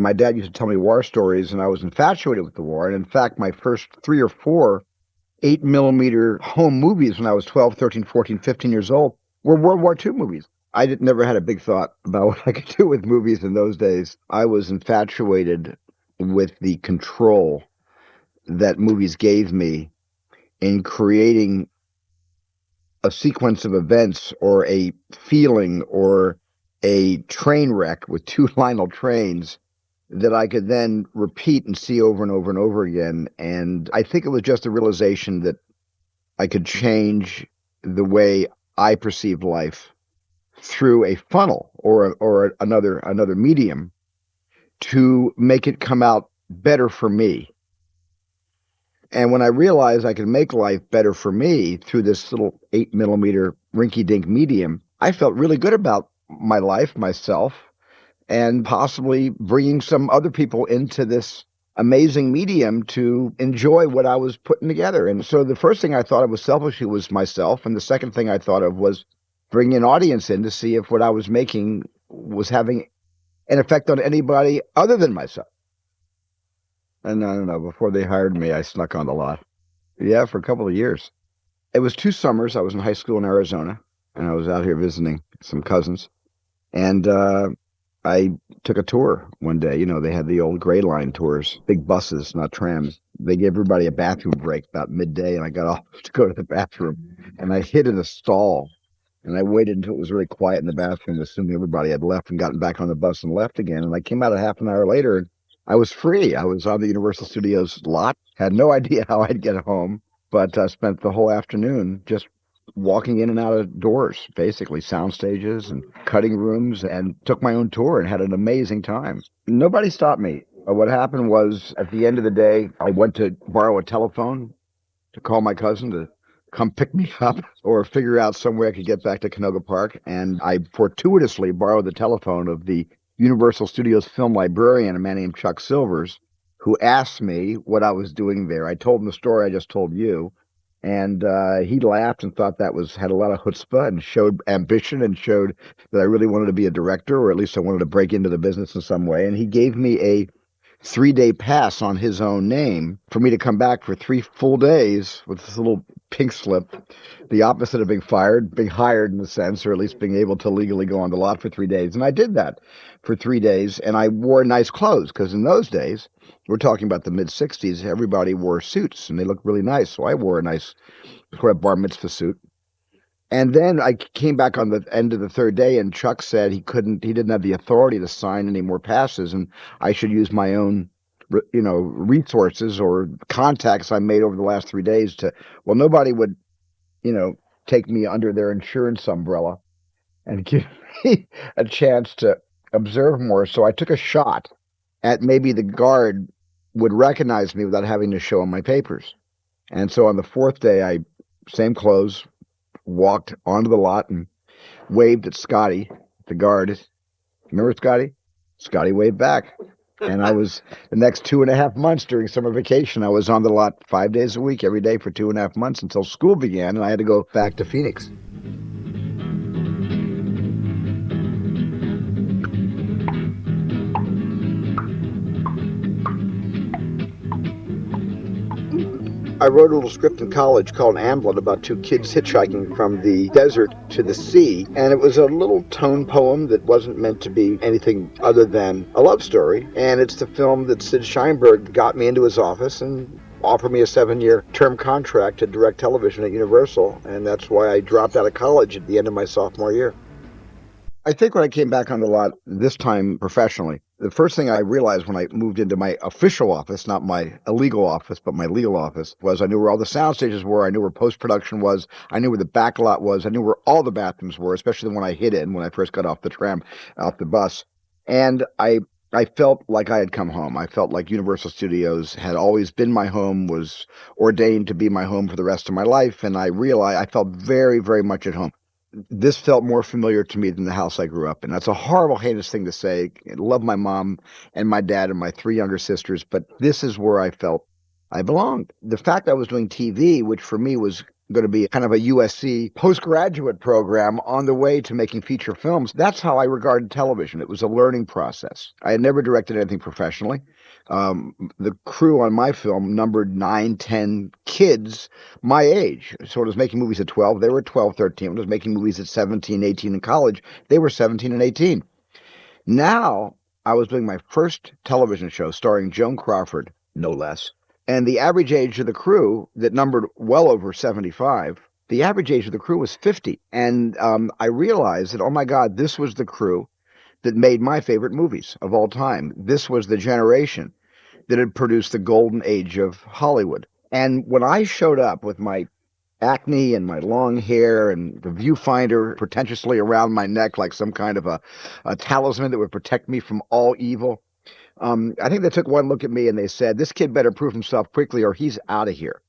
my dad used to tell me war stories, and I was infatuated with the war. And in fact, my first 3 or 4 8 millimeter home movies when I was 12, 13, 14, 15 years old were World War II movies. Never had a big thought about what I could do with movies in those days. I was infatuated with the control that movies gave me in creating a sequence of events or a feeling or a train wreck with 2 Lionel trains that I could then repeat and see over and over and over again. And I think it was just a realization that I could change the way I perceived life through a funnel or another medium to make it come out better for me. And when I realized I could make life better for me through this little 8 millimeter rinky-dink medium, I felt really good about my life, myself, and possibly bringing some other people into this amazing medium to enjoy what I was putting together. And so the first thing I thought of was selfishly was myself. And the second thing I thought of was bringing an audience in to see if what I was making was having an effect on anybody other than myself. And I don't know, before they hired me, I snuck on the lot. Yeah, for a couple of years. It was 2 summers. I was in high school in Arizona, and I was out here visiting some cousins. And I took a tour one day. You know, they had the old Gray Line tours, big buses, not trams. They gave everybody a bathroom break about midday, and I got off to go to the bathroom. And I hid in a stall, and I waited until it was really quiet in the bathroom, assuming everybody had left and gotten back on the bus and left again. And I came out a half an hour later, and I was free. I was on the Universal Studios lot, had no idea how I'd get home, but I spent the whole afternoon just walking in and out of doors, basically sound stages and cutting rooms, and took my own tour and had an amazing time. Nobody stopped me. What happened was, at the end of the day, I went to borrow a telephone to call my cousin to come pick me up or figure out some way I could get back to Canoga Park. And I fortuitously borrowed the telephone of the Universal Studios film librarian, a man named Chuck Silvers, who asked me what I was doing there. I told him the story I just told you. And he laughed and thought that had a lot of chutzpah and showed ambition and showed that I really wanted to be a director, or at least I wanted to break into the business in some way. And he gave me a 3-day pass on his own name for me to come back for 3 full days with this little pink slip, the opposite of being fired, being hired in a sense, or at least being able to legally go on the lot for 3 days. And I did that for 3 days, and I wore nice clothes, because in those days, we're talking about the mid-'60s, everybody wore suits, and they looked really nice. So I wore a nice bar mitzvah suit. And then I came back on the end of the 3rd day, and Chuck said he didn't have the authority to sign any more passes, and I should use my own, resources or contacts I made over the last 3 days nobody would, take me under their insurance umbrella and give me a chance to observe more. So I took a shot at maybe the guard would recognize me without having to show him my papers. And so on the 4th day, same clothes, walked onto the lot and waved at Scotty, the guard. Remember Scotty? Scotty waved back. And I was, the next 2.5 months during summer vacation, I was on the lot 5 days a week, every day for 2.5 months until school began, and I had to go back to Phoenix. I wrote a little script in college called Amblin about 2 kids hitchhiking from the desert to the sea, and it was a little tone poem that wasn't meant to be anything other than a love story. And it's the film that Sid Sheinberg got me into his office and offered me a 7-year term contract to direct television at Universal, and that's why I dropped out of college at the end of my sophomore year. I think when I came back on the lot, this time professionally, the first thing I realized when I moved into my official office, not my illegal office, but my legal office, was I knew where all the sound stages were. I knew where post-production was. I knew where the back lot was. I knew where all the bathrooms were, especially the one I hid in when I first got off the bus. And I felt like I had come home. I felt like Universal Studios had always been my home, was ordained to be my home for the rest of my life. And I realized I felt very, very much at home. This felt more familiar to me than the house I grew up in. That's a horrible, heinous thing to say. I love my mom and my dad and my 3 younger sisters, but this is where I felt I belonged. The fact I was doing TV, which for me was going to be kind of a USC postgraduate program on the way to making feature films. That's how I regarded television. It was a learning process. I had never directed anything professionally. The crew on my film numbered 9, 10 kids my age. So when I was making movies at 12, they were 12, 13. When I was making movies at 17, 18 in college, they were 17 and 18. Now I was doing my first television show starring Joan Crawford, no less. And the average age of the crew that numbered well over 75, the average age of the crew was 50. And I realized that, oh my God, this was the crew that made my favorite movies of all time. This was the generation that had produced the golden age of Hollywood. And when I showed up with my acne and my long hair and the viewfinder pretentiously around my neck like some kind of a talisman that would protect me from all evil, I think they took one look at me and they said, this kid better prove himself quickly or he's out of here.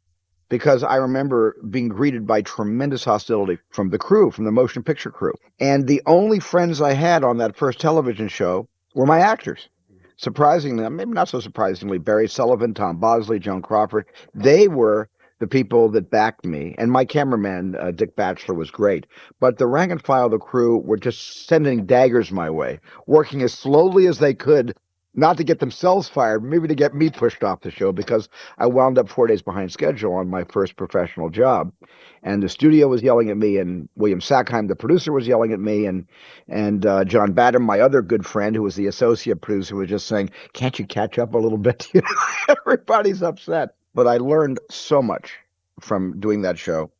Because I remember being greeted by tremendous hostility from the crew, from the motion picture crew. And the only friends I had on that first television show were my actors. Surprisingly, maybe not so surprisingly, Barry Sullivan, Tom Bosley, Joan Crawford, they were the people that backed me. And my cameraman, Dick Batchelor, was great. But the rank and file of the crew were just sending daggers my way, working as slowly as they could, not to get themselves fired, maybe to get me pushed off the show, because I wound up 4 days behind schedule on my first professional job. And the studio was yelling at me, and William Sackheim, the producer, was yelling at me, and John Badham, my other good friend, who was the associate producer, was just saying, can't you catch up a little bit? Everybody's upset. But I learned so much from doing that show.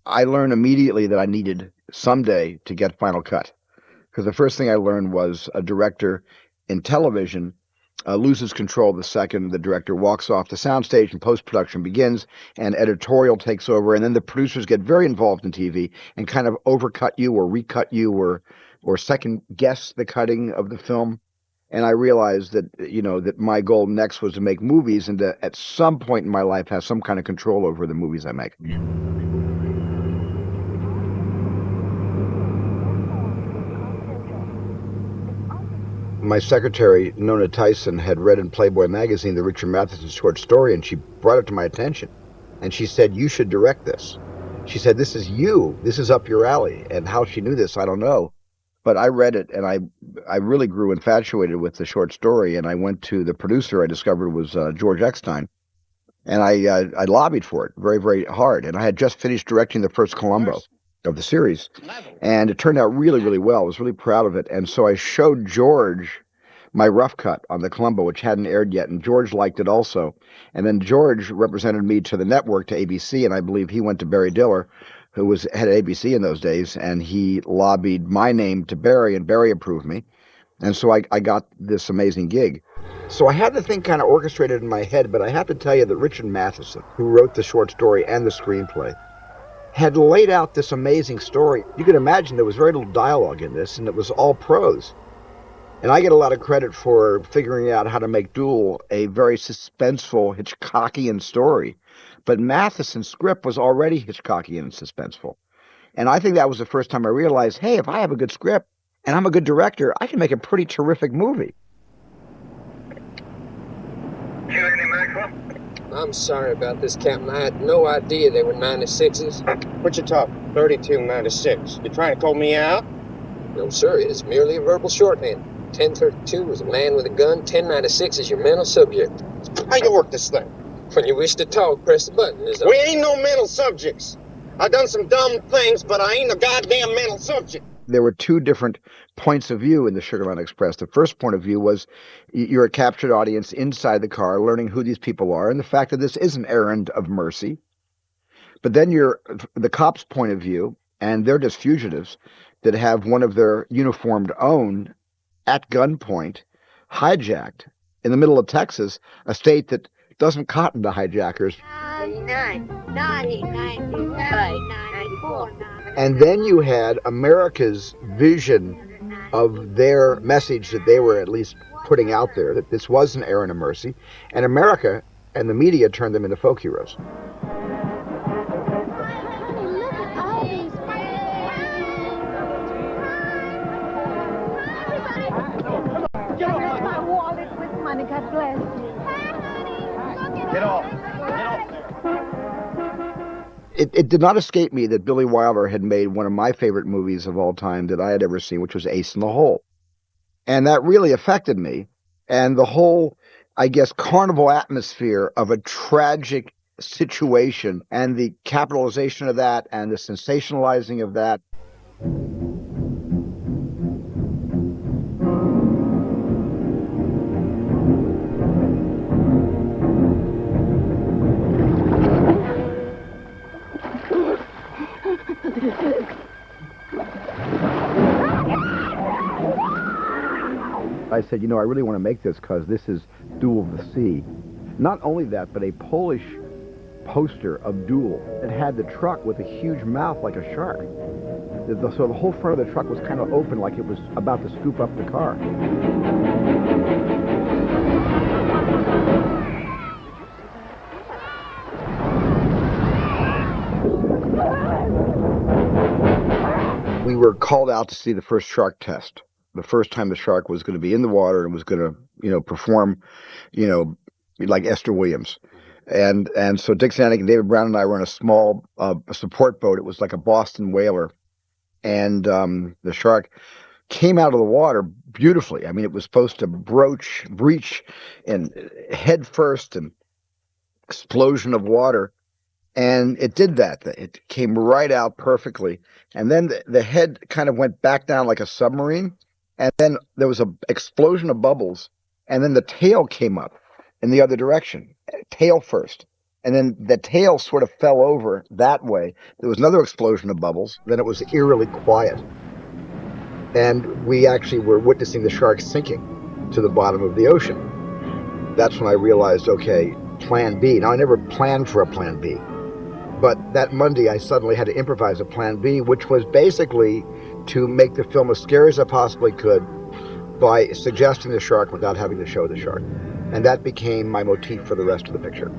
I learned immediately that I needed someday to get Final Cut. Because the first thing I learned was a director in television loses control the second the director walks off the soundstage and post-production begins and editorial takes over, and then the producers get very involved in TV and kind of overcut you or recut you or second guess the cutting of the film. And I realized that, that my goal next was to make movies and to, at some point in my life, have some kind of control over the movies I make. My secretary, Nona Tyson, had read in Playboy magazine the Richard Matheson short story, and she brought it to my attention. And she said, you should direct this. She said, this is you. This is up your alley. And how she knew this, I don't know. But I read it, and I really grew infatuated with the short story, and I went to the producer I discovered was George Eckstein, and I lobbied for it very, very hard. And I had just finished directing the first Columbo of the series, and it turned out really, really well. I was really proud of it. And so I showed George my rough cut on the Columbo, which hadn't aired yet, and George liked it also. And then George represented me to the network, to ABC, and I believe he went to Barry Diller, who was head of ABC in those days, and he lobbied my name to Barry, and Barry approved me. And so I got this amazing gig. So I had the thing kind of orchestrated in my head, but I have to tell you that Richard Matheson, who wrote the short story and the screenplay, had laid out this amazing story. You can imagine there was very little dialogue in this, and it was all prose. And I get a lot of credit for figuring out how to make Duel a very suspenseful Hitchcockian story. But Matheson's script was already Hitchcockian and suspenseful. And I think that was the first time I realized, hey, if I have a good script and I'm a good director, I can make a pretty terrific movie. I'm sorry about this, Captain. I had no idea they were 96s. What you talking? 32, 96. You trying to call me out? No, sir. It is merely a verbal shorthand. 1032 was a man with a gun. 1096 is your mental subject. How you work this thing? When you wish to talk, press the button. We ain't no mental subjects. I done some dumb things, but I ain't a goddamn mental subject. There were two different points of view in the Sugar Land Express. The first point of view was you're a captured audience inside the car, learning who these people are and the fact that this is an errand of mercy. But then you're the cops' point of view, and they're just fugitives that have one of their uniformed own at gunpoint hijacked in the middle of Texas, a state that doesn't cotton to hijackers. 99, 90, 91, 94, 94. And then you had America's vision of their message that they were at least putting out there, that this was an errand of mercy, and America and the media turned them into folk heroes. Here's my wallet with money. God bless you. Get off. it did not escape me that Billy Wilder had made one of my favorite movies of all time that I had ever seen, which was Ace in the Hole. And that really affected me. And the whole, I guess, carnival atmosphere of a tragic situation and the capitalization of that and the sensationalizing of that. I said, I really want to make this because this is Duel of the Sea. Not only that, but a Polish poster of Duel that had the truck with a huge mouth like a shark. So the whole front of the truck was kind of open like it was about to scoop up the car. We were called out to see the first shark test. The first time the shark was going to be in the water and was going to, perform, like Esther Williams. And so Dick Zanuck and David Brown and I were in a small support boat. It was like a Boston whaler. And the shark came out of the water beautifully. I mean, it was supposed to breach and head first and explosion of water. And it did that. It came right out perfectly. And then the head kind of went back down like a submarine. And then there was an explosion of bubbles. And then the tail came up in the other direction, tail first. And then the tail sort of fell over that way. There was another explosion of bubbles. Then it was eerily quiet. And we actually were witnessing the shark sinking to the bottom of the ocean. That's when I realized, okay, plan B. Now, I never planned for a plan B. But that Monday, I suddenly had to improvise a plan B, which was basically to make the film as scary as I possibly could by suggesting the shark without having to show the shark. And that became my motif for the rest of the picture.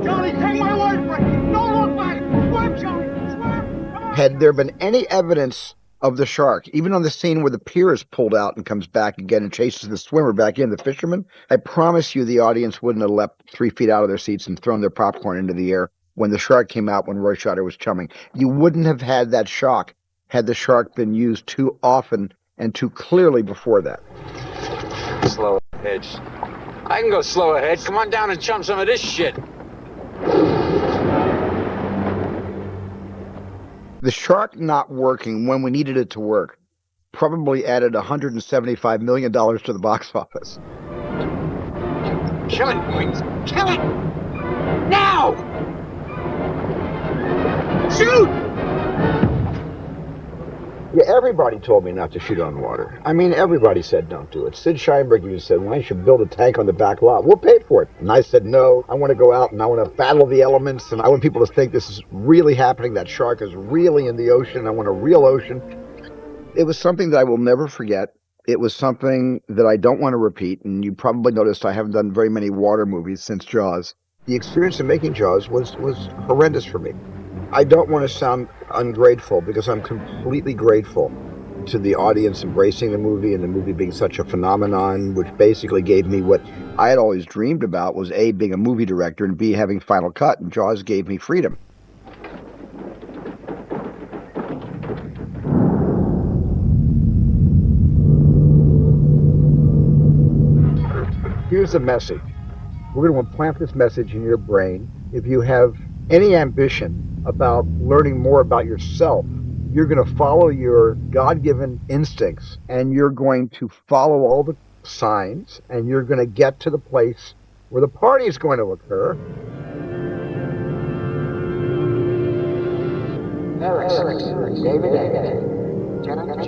Johnny, take my word for it. Don't look back. Swim, Johnny. Swim. Had there been any evidence of the shark, even on the scene where the pier is pulled out and comes back again and chases the swimmer back in, the fisherman, I promise you the audience wouldn't have leapt 3 feet out of their seats and thrown their popcorn into the air when the shark came out when Roy Scheider was chumming. You wouldn't have had that shock had the shark been used too often and too clearly before that. Slow ahead. I can go slow ahead. Come on down and chum some of this shit. The shark not working when we needed it to work probably added $175 million to the box office. Kill it, boys. Kill it! Now! Shoot! Yeah, everybody told me not to shoot on water. I mean, everybody said don't do it. Sid Sheinberg even said, why don't you build a tank on the back lot? We'll pay for it. And I said, no, I want to go out and I want to battle the elements. And I want people to think this is really happening. That shark is really in the ocean. I want a real ocean. It was something that I will never forget. It was something that I don't want to repeat. And you probably noticed I haven't done very many water movies since Jaws. The experience of making Jaws was horrendous for me. I don't want to sound ungrateful because I'm completely grateful to the audience embracing the movie and the movie being such a phenomenon, which basically gave me what I had always dreamed about was A, being a movie director, and B, having Final Cut, and Jaws gave me freedom. Here's the message. We're going to implant this message in your brain. If you have any ambition about learning more about yourself, you're going to follow your God-given instincts and you're going to follow all the signs and you're going to get to the place where the party is going to occur.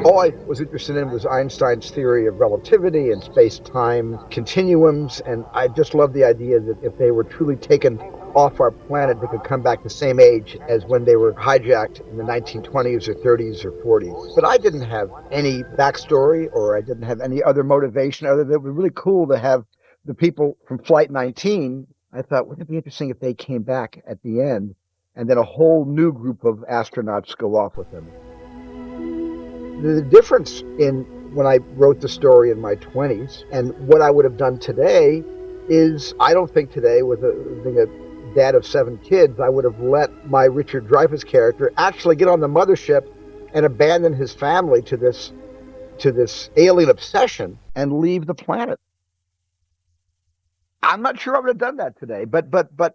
All I was interested in was Einstein's theory of relativity and space-time continuums, and I just love the idea that if they were truly taken off our planet, they could come back the same age as when they were hijacked in the 1920s or 30s or 40s. But I didn't have any backstory or I didn't have any other motivation other than it was really cool to have the people from Flight 19. I thought, wouldn't it be interesting if they came back at the end and then a whole new group of astronauts go off with them. The difference in when I wrote the story in my 20s and what I would have done today is I don't think today, with being a dad of 7 kids, I would have let my Richard Dreyfuss character actually get on the mothership and abandon his family to this alien obsession and leave the planet. I'm not sure I would have done that today, but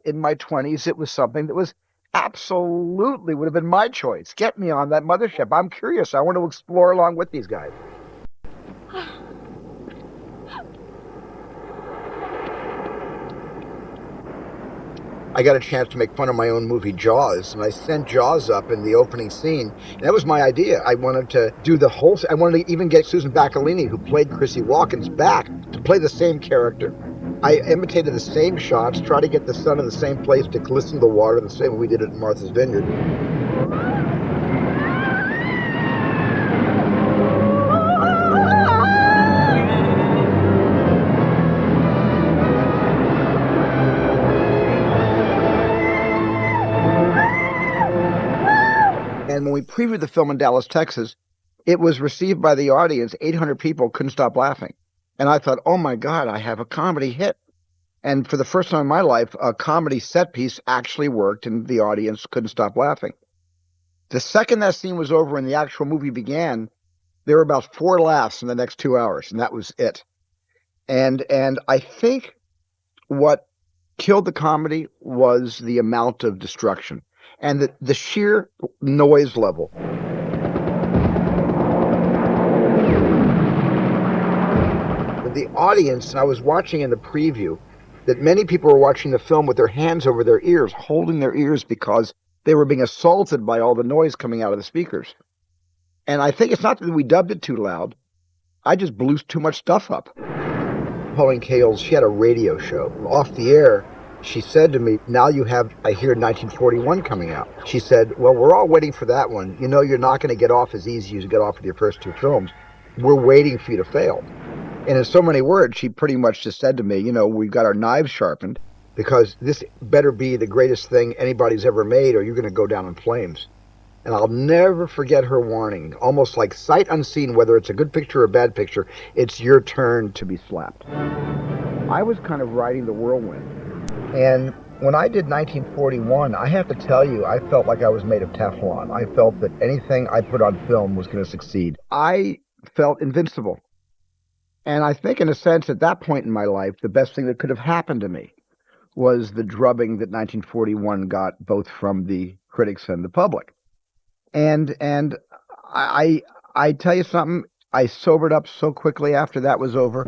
in my 20s, it was something that was absolutely would have been my choice. Get me on that mothership. I'm curious. I want to explore along with these guys. I got a chance to make fun of my own movie Jaws, and I sent Jaws up in the opening scene. And that was my idea. I wanted to do the whole. I wanted to even get Susan Baccalini, who played Chrissy Walken's, back to play the same character. I imitated the same shots, try to get the sun in the same place to glisten the water, the same way we did it in Martha's Vineyard. And when we previewed the film in Dallas, Texas, it was received by the audience. 800 people couldn't stop laughing. And I thought, oh my God, I have a comedy hit. And for the first time in my life, a comedy set piece actually worked and the audience couldn't stop laughing. The second that scene was over and the actual movie began, there were about 4 laughs in the next 2 hours, and that was it. And I think what killed the comedy was the amount of destruction and the sheer noise level. The audience, and I was watching in the preview, that many people were watching the film with their hands over their ears, holding their ears because they were being assaulted by all the noise coming out of the speakers. And I think it's not that we dubbed it too loud. I just blew too much stuff up. Pauline Kael's, she had a radio show. Off the air, she said to me, now you have, I hear 1941 coming out. She said, well, we're all waiting for that one. You know, you're not going to get off as easy as you get off with your first 2 films. We're waiting for you to fail. And in so many words, she pretty much just said to me, you know, we've got our knives sharpened because this better be the greatest thing anybody's ever made or you're going to go down in flames. And I'll never forget her warning, almost like sight unseen, whether it's a good picture or a bad picture, it's your turn to be slapped. I was kind of riding the whirlwind. And when I did 1941, I have to tell you, I felt like I was made of Teflon. I felt that anything I put on film was going to succeed. I felt invincible. And I think, in a sense, at that point in my life, the best thing that could have happened to me was the drubbing that 1941 got both from the critics and the public. And I tell you something, I sobered up so quickly after that was over.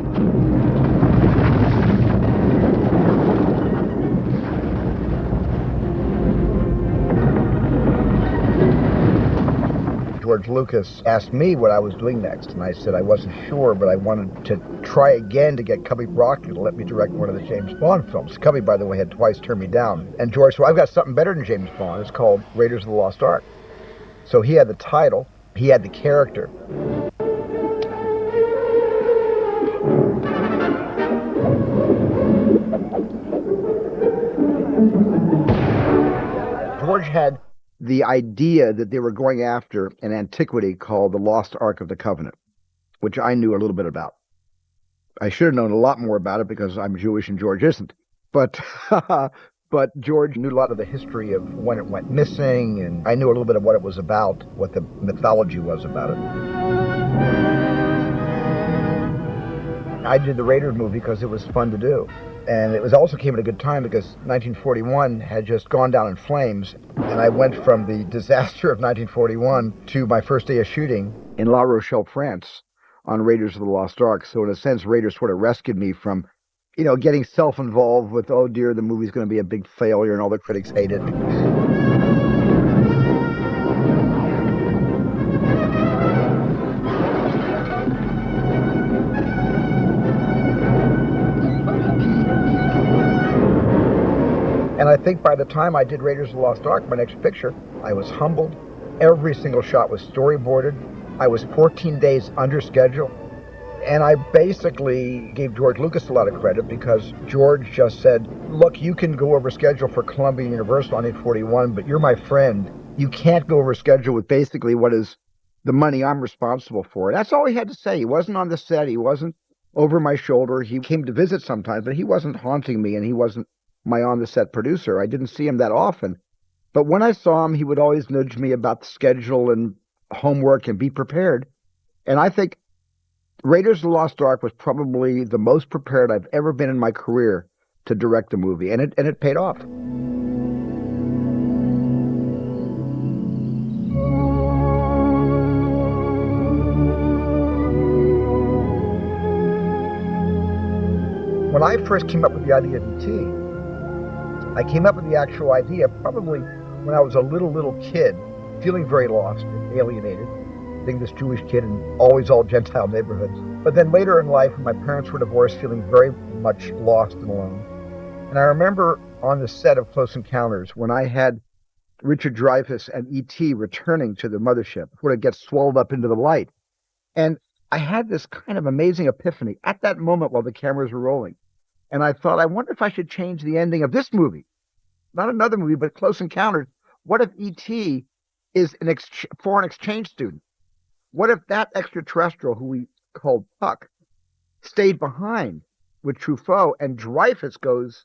George Lucas asked me what I was doing next, and I said I wasn't sure, but I wanted to try again to get Cubby Broccoli to let me direct one of the James Bond films. Cubby, by the way, had twice turned me down. And George said, well, I've got something better than James Bond. It's called Raiders of the Lost Ark. So he had the title, he had the character. George had the idea that they were going after an antiquity called the Lost Ark of the Covenant, which I knew a little bit about. I should have known a lot more about it because I'm Jewish and George isn't. But George knew a lot of the history of when it went missing, and I knew a little bit of what it was about, what the mythology was about it. I did the Raiders movie because it was fun to do. And it was also came at a good time because 1941 had just gone down in flames, and I went from the disaster of 1941 to my first day of shooting in La Rochelle, France, on Raiders of the Lost Ark. So in a sense, Raiders sort of rescued me from, you know, getting self-involved with, oh dear, the movie's going to be a big failure and all the critics hate it. And I think by the time I did Raiders of the Lost Ark, my next picture, I was humbled. Every single shot was storyboarded. I was 14 days under schedule. And I basically gave George Lucas a lot of credit because George just said, look, you can go over schedule for Columbia Universal on 841, but you're my friend. You can't go over schedule with basically what is the money I'm responsible for. That's all he had to say. He wasn't on the set. He wasn't over my shoulder. He came to visit sometimes, but he wasn't haunting me, and he wasn't my on-the-set producer. I didn't see him that often. But when I saw him, he would always nudge me about the schedule and homework and be prepared. And I think Raiders of the Lost Ark was probably the most prepared I've ever been in my career to direct a movie, and it paid off. When I first came up with the idea of E.T., I came up with the actual idea probably when I was a little kid, feeling very lost and alienated, being this Jewish kid in always all Gentile neighborhoods. But then later in life, when my parents were divorced, feeling very much lost and alone. And I remember on the set of Close Encounters, when I had Richard Dreyfuss and E.T. returning to the mothership, where it gets swallowed up into the light. And I had this kind of amazing epiphany at that moment while the cameras were rolling. And I thought, I wonder if I should change the ending of this movie. Not another movie, but Close Encounters. What if E.T. is an foreign exchange student? What if that extraterrestrial, who we called Puck, stayed behind with Truffaut, and Dreyfuss goes,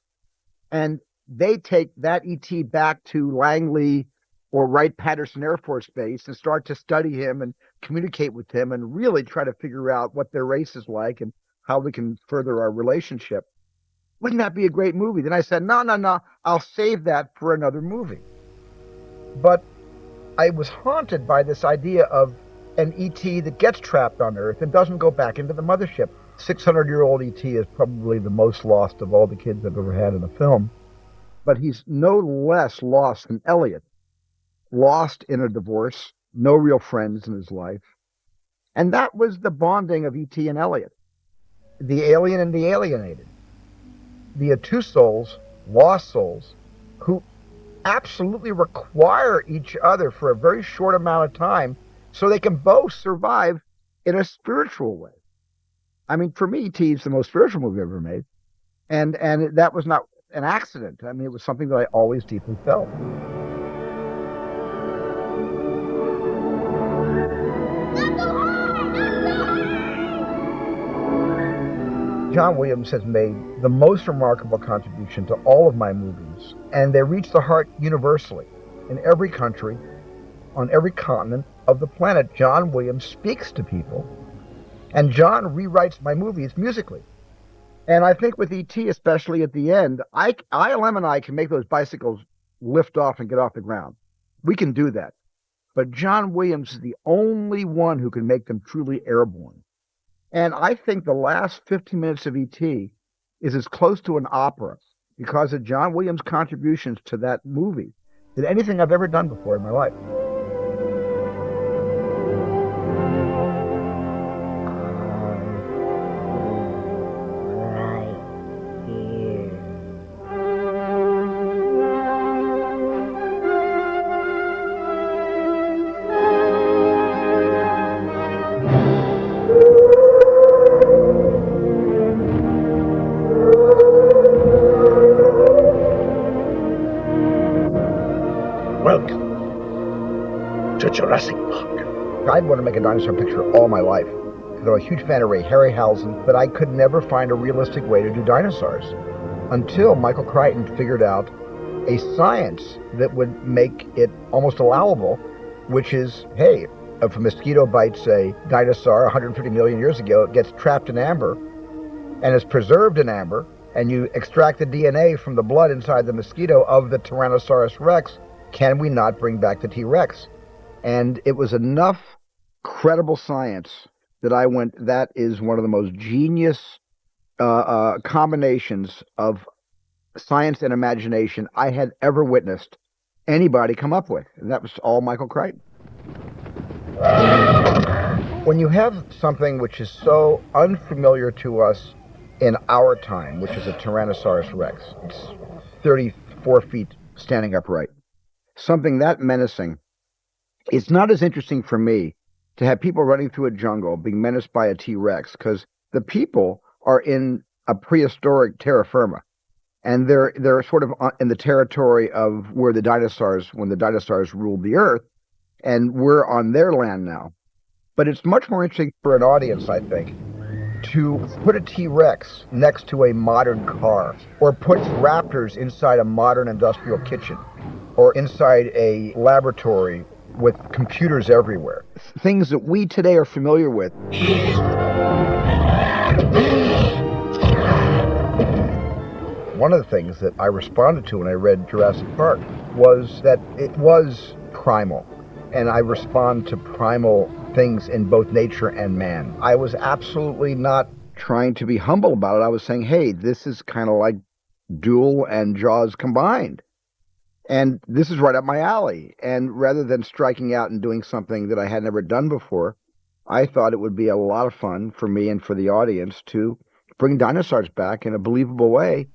and they take that E.T. back to Langley or Wright-Patterson Air Force Base and start to study him and communicate with him and really try to figure out what their race is like and how we can further our relationship. Wouldn't that be a great movie? Then I said, no, I'll save that for another movie. But I was haunted by this idea of an E.T. that gets trapped on Earth and doesn't go back into the mothership. 600-year-old E.T. is probably the most lost of all the kids I've ever had in a film. But he's no less lost than Elliot. Lost in a divorce, no real friends in his life. And that was the bonding of E.T. and Elliot. The alien and the alienated. The two souls, lost souls, who absolutely require each other for a very short amount of time so they can both survive in a spiritual way. I mean, for me, E.T. is the most spiritual movie I've ever made. And that was not an accident. I mean, it was something that I always deeply felt. John Williams has made the most remarkable contribution to all of my movies, and they reach the heart universally. In every country, on every continent of the planet, John Williams speaks to people, and John rewrites my movies musically. And I think with E.T., especially at the end, ILM and I can make those bicycles lift off and get off the ground. We can do that. But John Williams is the only one who can make them truly airborne. And I think the last 15 minutes of E.T. is as close to an opera because of John Williams' contributions to that movie than anything I've ever done before in my life. Welcome to Jurassic Park. I'd want to make a dinosaur picture all my life because I'm a huge fan of Ray Harryhausen, but I could never find a realistic way to do dinosaurs until Michael Crichton figured out a science that would make it almost allowable, which is, hey, if a mosquito bites a dinosaur 150 million years ago, it gets trapped in amber and is preserved in amber, and you extract the DNA from the blood inside the mosquito of the Tyrannosaurus Rex, can we not bring back the T-Rex? And it was enough credible science that I went, that is one of the most genius combinations of science and imagination I had ever witnessed anybody come up with. And that was all Michael Crichton. When you have something which is so unfamiliar to us in our time, which is a Tyrannosaurus Rex, it's 34 feet standing upright, something that menacing, it's not as interesting for me to have people running through a jungle being menaced by a T-Rex, because the people are in a prehistoric terra firma, and they're sort of in the territory of where the dinosaurs, when the dinosaurs ruled the earth, and we're on their land now. But it's much more interesting for an audience, I think, to put a T-Rex next to a modern car, or put raptors inside a modern industrial kitchen, or inside a laboratory with computers everywhere. Things that we today are familiar with. One of the things that I responded to when I read Jurassic Park was that it was primal, and I respond to primal things in both nature and man. I was absolutely not trying to be humble about it. I was saying, hey, this is kind of like Duel and Jaws combined. And this is right up my alley. And rather than striking out and doing something that I had never done before, I thought it would be a lot of fun for me and for the audience to bring dinosaurs back in a believable way.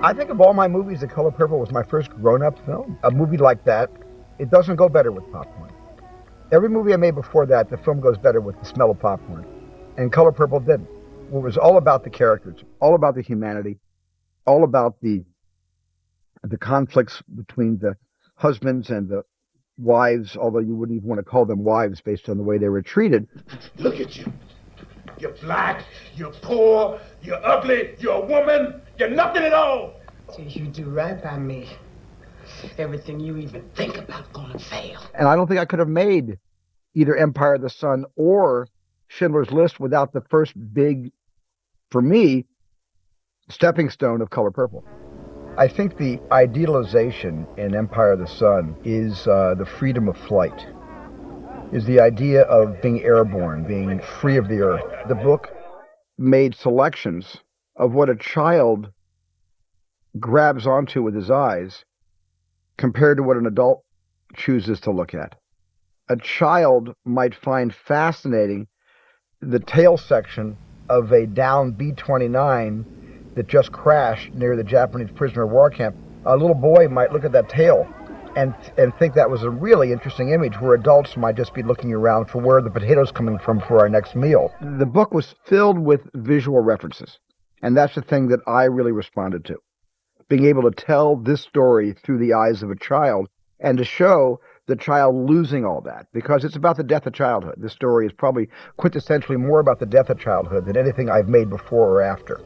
I think of all my movies, The Color Purple was my first grown-up film. A movie like that, it doesn't go better with popcorn. Every movie I made before that, the film goes better with the smell of popcorn. And Color Purple didn't. It was all about the characters, all about the humanity, all about the conflicts between the husbands and the wives, although you wouldn't even want to call them wives based on the way they were treated. Look at you. You're black, you're poor, you're ugly, you're a woman, you're nothing at all. Till you do right by me, everything you even think about gonna fail. And I don't think I could have made either Empire of the Sun or Schindler's List without the first big, for me, stepping stone of Color Purple. I think the idealization in Empire of the Sun is the freedom of flight, is the idea of being airborne, being free of the earth. The book made selections of what a child grabs onto with his eyes compared to what an adult chooses to look at. A child might find fascinating the tail section of a downed B-29 that just crashed near the Japanese prisoner of war camp. A little boy might look at that tail and think that was a really interesting image, where adults might just be looking around for where are the potatoes coming from for our next meal. The book was filled with visual references, and that's the thing that I really responded to. Being able to tell this story through the eyes of a child and to show the child losing all that, because it's about the death of childhood. This story is probably quintessentially more about the death of childhood than anything I've made before or after.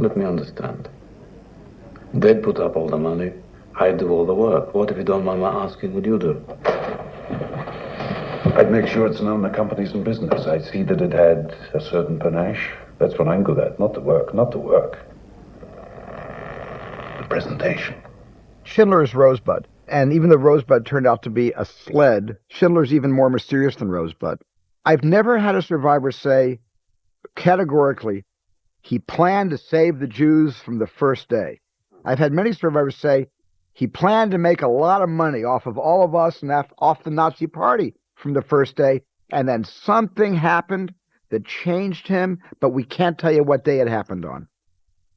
Let me understand. They'd put up all the money, I'd do all the work. What if you don't mind my asking, what you do? I'd make sure it's known the company's in business. I'd see that it had a certain panache. That's what I'm good at, not the work, not the work. The presentation. Schindler's Rosebud, and even though Rosebud turned out to be a sled, Schindler's even more mysterious than Rosebud. I've never had a survivor say categorically, he planned to save the Jews from the first day. I've had many survivors say he planned to make a lot of money off of all of us and off the Nazi party from the first day, and then something happened that changed him, but we can't tell you what day it happened on.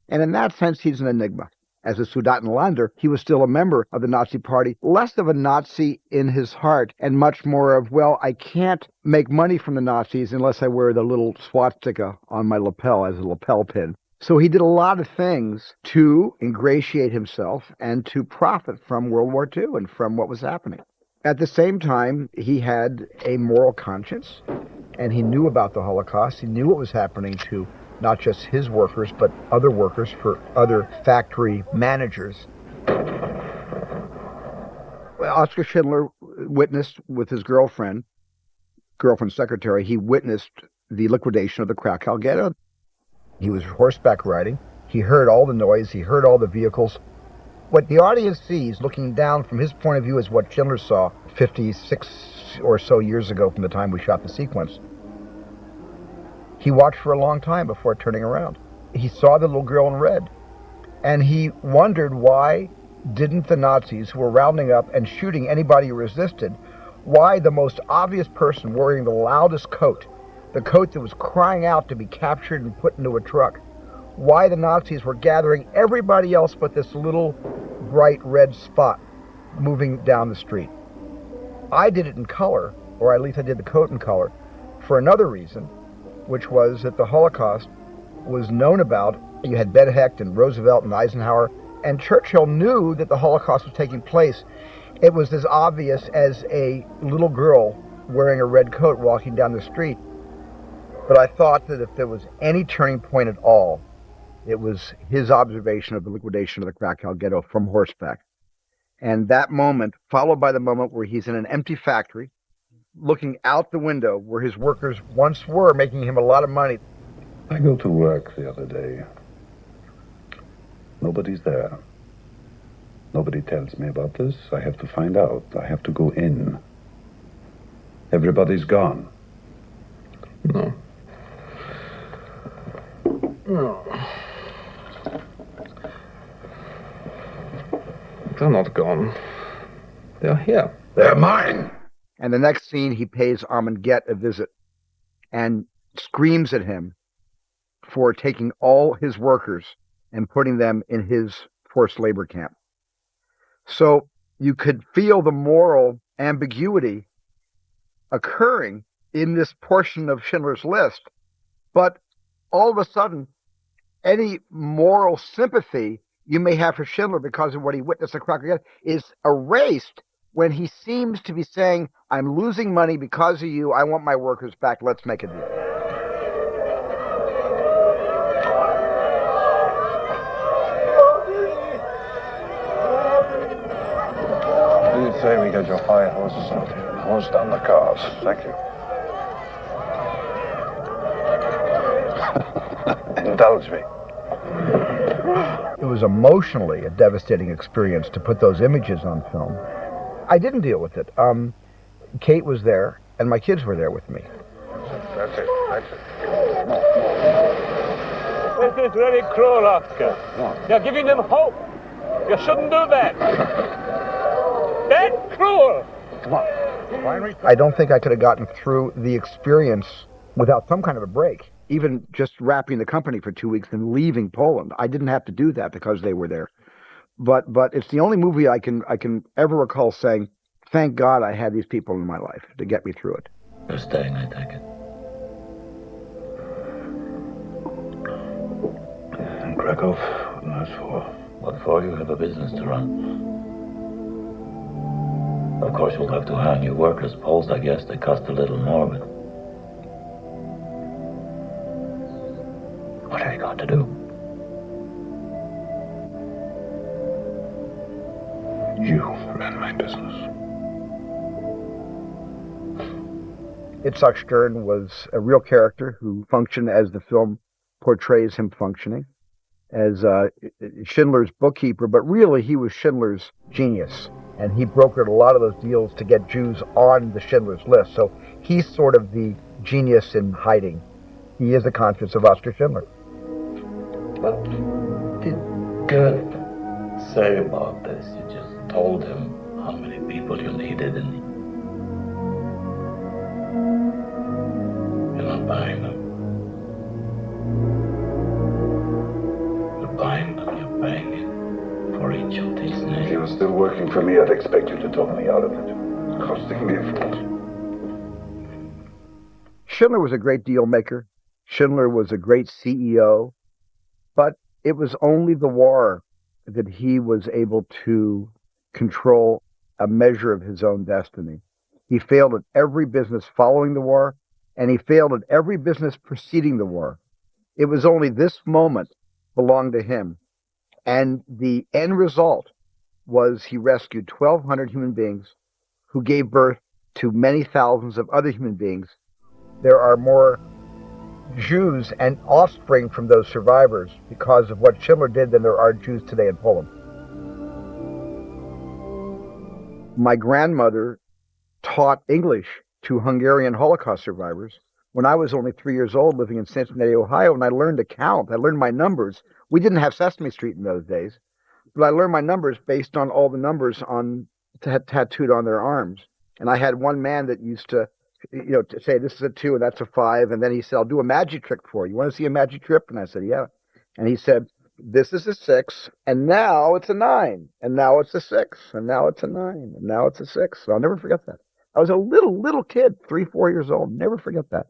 And in that sense, he's an enigma. As a Sudetenlander, he was still a member of the Nazi party, less of a Nazi in his heart, and much more of, well, I can't make money from the Nazis unless I wear the little swastika on my lapel as a lapel pin. So he did a lot of things to ingratiate himself and to profit from World War II and from what was happening. At the same time, he had a moral conscience, and he knew about the Holocaust. He knew what was happening to not just his workers, but other workers for other factory managers. Oskar Schindler witnessed with his girlfriend secretary, he witnessed the liquidation of the Krakow ghetto. He was horseback riding. He heard all the noise. He heard all the vehicles. What the audience sees, looking down from his point of view, is what Schindler saw 56 or so years ago from the time we shot the sequence. He watched for a long time before turning around. He saw the little girl in red, and he wondered why didn't the Nazis, who were rounding up and shooting anybody who resisted, why the most obvious person wearing the loudest coat, the coat that was crying out to be captured and put into a truck, why the Nazis were gathering everybody else but this little bright red spot moving down the street. I did it in color or at least I did the coat and color, for another reason, which was that the Holocaust was known about. You had Ben Hecht and Roosevelt and Eisenhower, and Churchill knew that the Holocaust was taking place. It was as obvious as a little girl wearing a red coat walking down the street. But I thought that if there was any turning point at all, it was his observation of the liquidation of the Krakow ghetto from horseback. And that moment, followed by the moment where he's in an empty factory, looking out the window where his workers once were, making him a lot of money. I go to work the other day. Nobody's there. Nobody tells me about this. I have to find out. I have to go in. Everybody's gone. No. No. They're not gone. They're here. They're mine. And the next scene, he pays Armand Get a visit and screams at him for taking all his workers and putting them in his forced labor camp. So you could feel the moral ambiguity occurring in this portion of Schindler's List, but all of a sudden, any moral sympathy you may have for Schindler because of what he witnessed at Krakow is erased when he seems to be saying, I'm losing money because of you, I want my workers back, let's make a deal. You'd say we get your fire hoses out here and hose down the cars. Thank you. Indulge me. It was emotionally a devastating experience to put those images on film. I didn't deal with it. Kate was there, and my kids were there with me. That's it. That's it. This is very cruel, Oscar. You're giving them hope. You shouldn't do that. That's cruel. Come on. I don't think I could have gotten through the experience without some kind of a break. Even just wrapping the company for 2 weeks and leaving Poland. I didn't have to do that because they were there. But it's the only movie I can ever recall saying, thank God I had these people in my life to get me through it. You're staying, I take it. In Krakow? What not for? What for? You have a business to run. Of course, you'll have to hire new workers. Poles, I guess, they cost a little more, but... what are you going to do? You ran my business. Itzhak Stern was a real character who functioned as the film portrays him functioning, as Schindler's bookkeeper, but really he was Schindler's genius. And he brokered a lot of those deals to get Jews on the Schindler's List. So he's sort of the genius in hiding. He is the conscience of Oskar Schindler. What did Goethe say about this? You just told him how many people you needed and you're not buying them. You're buying them, you're paying it for each of these names. If you were still working for me, I'd expect you to talk me out of it. Costing me a fortune. Schindler was a great deal maker. Schindler was a great CEO. But it was only the war that he was able to control a measure of his own destiny. He failed at every business following the war, and he failed at every business preceding the war. It was only this moment belonged to him. And the end result was he rescued 1,200 human beings who gave birth to many thousands of other human beings. There are more Jews and offspring from those survivors because of what Schindler did than there are Jews today in Poland. My grandmother taught English to Hungarian Holocaust survivors when I was only 3 years old living in Cincinnati, Ohio, and I learned to count. I learned my numbers. We didn't have Sesame Street in those days, but I learned my numbers based on all the numbers tattooed on their arms. And I had one man that used to to say this is a 2 and that's a 5, and then he said, I'll do a magic trick for you. You want to see a magic trick? And I said, yeah. And he said, this is a 6, and now it's a 9, and now it's a 6, and now it's a 9, and now it's a 6. So I'll never forget that. I was a little kid, 3, 4 years old. Never forget that.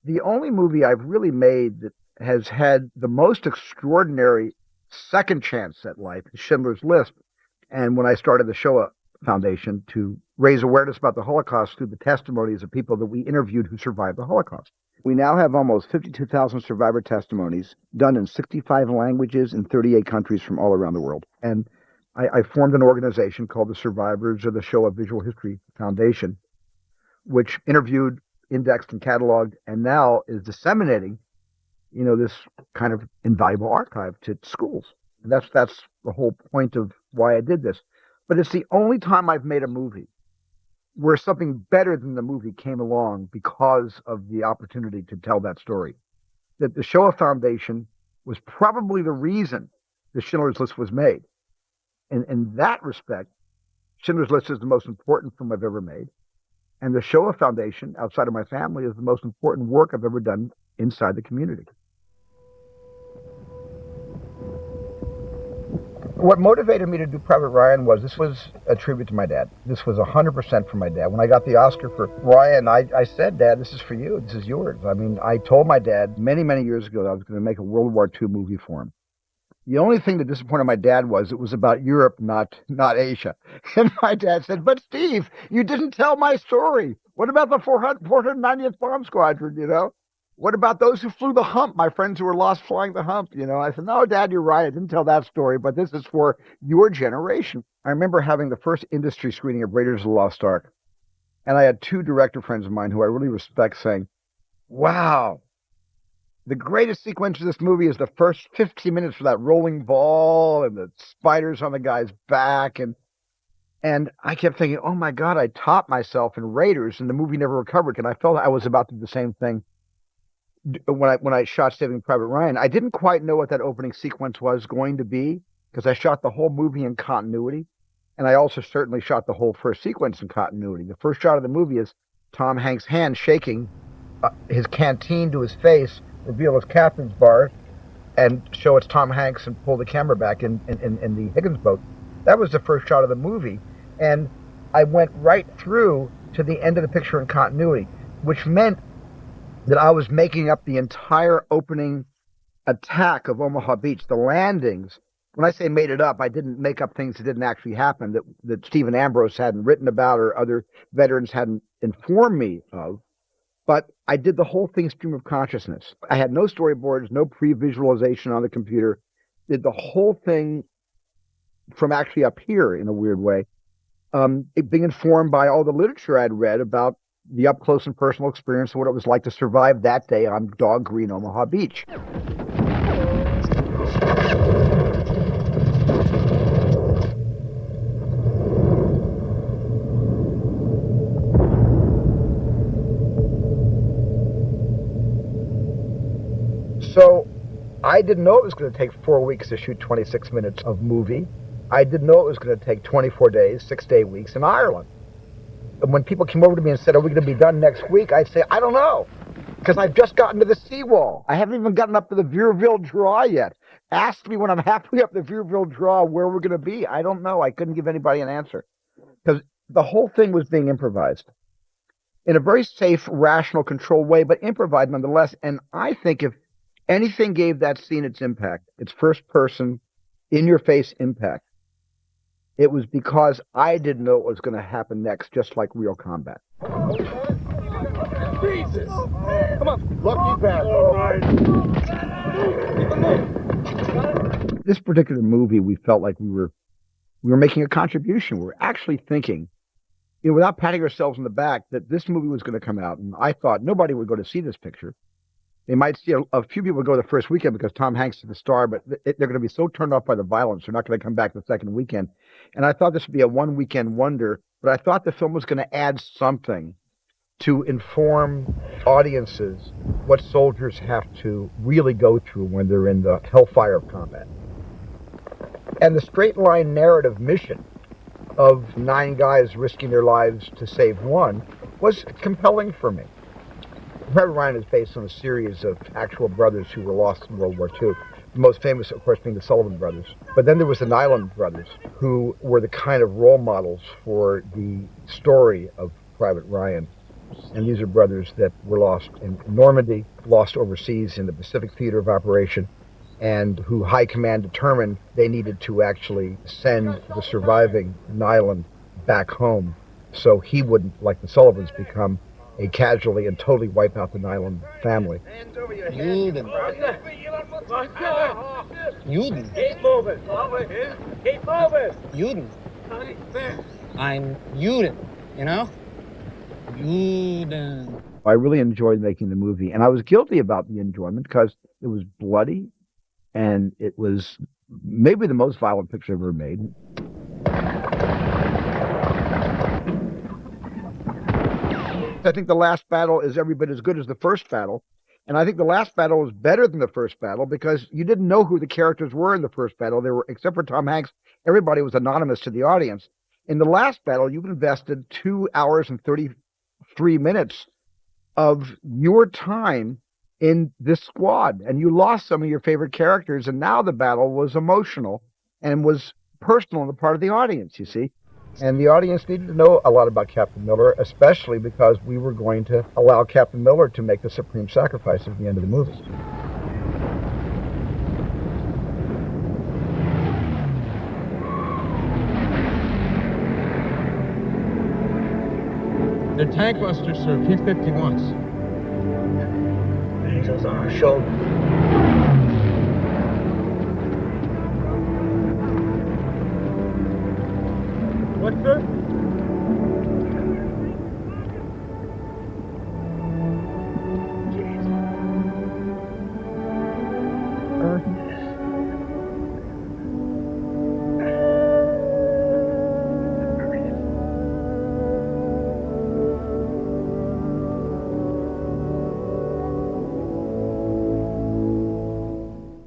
The only movie I've really made that has had the most extraordinary second chance at life is Schindler's List. And when I started the Shoah Foundation to raise awareness about the Holocaust through the testimonies of people that we interviewed who survived the Holocaust. We now have almost 52,000 survivor testimonies done in 65 languages in 38 countries from all around the world. And I formed an organization called the Survivors of the Shoah Visual History Foundation, which interviewed, indexed, and cataloged, and now is disseminating, this kind of invaluable archive to schools. And that's the whole point of why I did this. But it's the only time I've made a movie where something better than the movie came along because of the opportunity to tell that story. That the Shoah Foundation was probably the reason the Schindler's List was made. And in that respect, Schindler's List is the most important film I've ever made. And the Shoah Foundation, outside of my family, is the most important work I've ever done inside the community. What motivated me to do Private Ryan was, this was a tribute to my dad. This was 100% for my dad. When I got the Oscar for Ryan, I said, Dad, this is for you. This is yours. I mean, I told my dad many, many years ago that I was going to make a World War II movie for him. The only thing that disappointed my dad was it was about Europe, not Asia. And my dad said, but Steve, you didn't tell my story. What about the 490th Bomb Squadron, What about those who flew the hump, my friends who were lost flying the hump? I said, no, Dad, you're right. I didn't tell that story, but this is for your generation. I remember having the first industry screening of Raiders of the Lost Ark. And I had 2 director friends of mine who I really respect saying, wow, the greatest sequence of this movie is the first 15 minutes for that rolling ball and the spiders on the guy's back. And I kept thinking, oh my God, I topped myself in Raiders and the movie never recovered. And I felt I was about to do the same thing when I shot Saving Private Ryan. I didn't quite know what that opening sequence was going to be because I shot the whole movie in continuity. And I also certainly shot the whole first sequence in continuity. The first shot of the movie is Tom Hanks' hand shaking his canteen to his face, reveal his captain's bar, and show it's Tom Hanks and pull the camera back in the Higgins boat. That was the first shot of the movie. And I went right through to the end of the picture in continuity, which meant that I was making up the entire opening attack of Omaha Beach, the landings. When I say made it up, I didn't make up things that didn't actually happen, that Stephen Ambrose hadn't written about or other veterans hadn't informed me of. But I did the whole thing stream of consciousness. I had no storyboards, no pre-visualization on the computer. Did the whole thing from actually up here in a weird way, it being informed by all the literature I'd read about the up-close and personal experience of what it was like to survive that day on Dog Green, Omaha Beach. So I didn't know it was going to take 4 weeks to shoot 26 minutes of movie. I didn't know it was going to take 24 days, 6-day weeks in Ireland. And when people came over to me and said, are we going to be done next week? I'd say, I don't know, because I've just gotten to the seawall. I haven't even gotten up to the Vierville Draw yet. Ask me when I'm halfway up the Vierville Draw where we're going to be. I don't know. I couldn't give anybody an answer, because the whole thing was being improvised in a very safe, rational, controlled way, but improvised nonetheless. And I think if anything gave that scene its impact, its first-person, in-your-face impact, it was because I didn't know what was going to happen next, just like real combat. Jesus! Come on. Lucky bastard. All right. This particular movie, we felt like we were making a contribution. We were actually thinking, without patting ourselves on the back, that this movie was going to come out. And I thought nobody would go to see this picture. They might see a few people go the first weekend because Tom Hanks is the star, but they're going to be so turned off by the violence, they're not going to come back the second weekend. And I thought this would be a one-weekend wonder, but I thought the film was going to add something to inform audiences what soldiers have to really go through when they're in the hellfire of combat. And the straight-line narrative mission of 9 guys risking their lives to save one was compelling for me. Private Ryan is based on a series of actual brothers who were lost in World War II. The most famous, of course, being the Sullivan brothers. But then there was the Nyland brothers, who were the kind of role models for the story of Private Ryan. And these are brothers that were lost in Normandy, lost overseas in the Pacific Theater of Operation, and who High Command determined they needed to actually send the surviving Nyland back home so he wouldn't, like the Sullivans, become a casualty and totally wipe out the Nyland family. Juden. Juden. Keep moving. Keep moving. Juden. I'm Juden, you know? Juden. I really enjoyed making the movie, and I was guilty about the enjoyment because it was bloody, and it was maybe the most violent picture I've ever made. I think the last battle is every bit as good as the first battle, and I think the last battle was better than the first battle because you didn't know who the characters were in the first battle. They were, except for Tom Hanks, everybody was anonymous to the audience. In the last battle, you've invested 2 hours and 33 minutes of your time in this squad, and you lost some of your favorite characters, and now the battle was emotional and was personal on the part of the audience, you see. And the audience needed to know a lot about Captain Miller, especially because we were going to allow Captain Miller to make the supreme sacrifice at the end of the movie. They're tank busters, sir. P-51s. Angels on our shoulder. What, sir?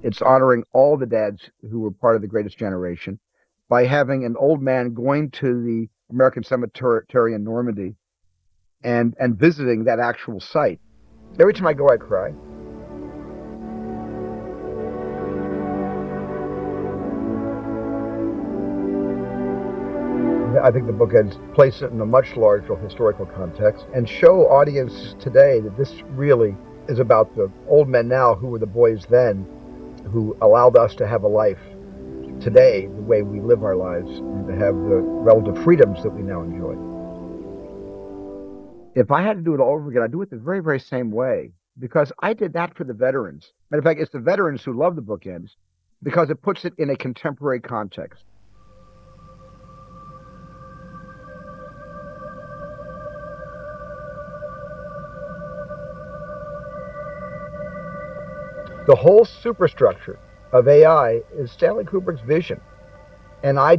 It's honoring all the dads who were part of the Greatest Generation by having an old man going to the American Cemetery in Normandy and visiting that actual site. Every time I go, I cry. I think the bookends place it in a much larger historical context and show audiences today that this really is about the old men now who were the boys then, who allowed us to have a life today the way we live our lives and to have the relative freedoms that we now enjoy. If I had to do it all over again, I'd do it the very, very same way because I did that for the veterans. Matter of fact, it's the veterans who love the bookends because it puts it in a contemporary context. The whole superstructure of AI is Stanley Kubrick's vision. And I